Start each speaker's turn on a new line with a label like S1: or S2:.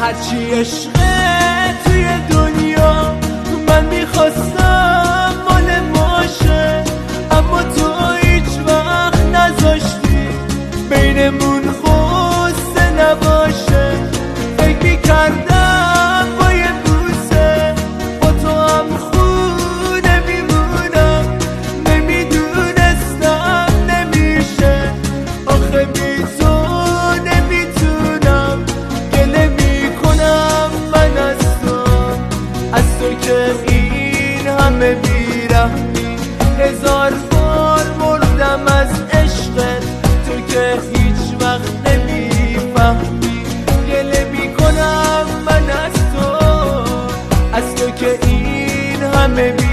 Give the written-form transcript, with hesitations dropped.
S1: هرچی عشقه توی دنیا من میخواستم مال باشه، اما تو هیچ وقت نذاشتی بینمون غصه نباشه. فکر میکردم با یه بوسه با تو هم خونه میمونم، نمیدونستم نمیشه. آخه بی تو نمیتونم، گله میکنم من از تو که این همه بیرحمی. 1000 بار مردم از عشقت، تو که هیچ وقت نمیفهمی. گله میکنم من از تو که این همه بیرحمی.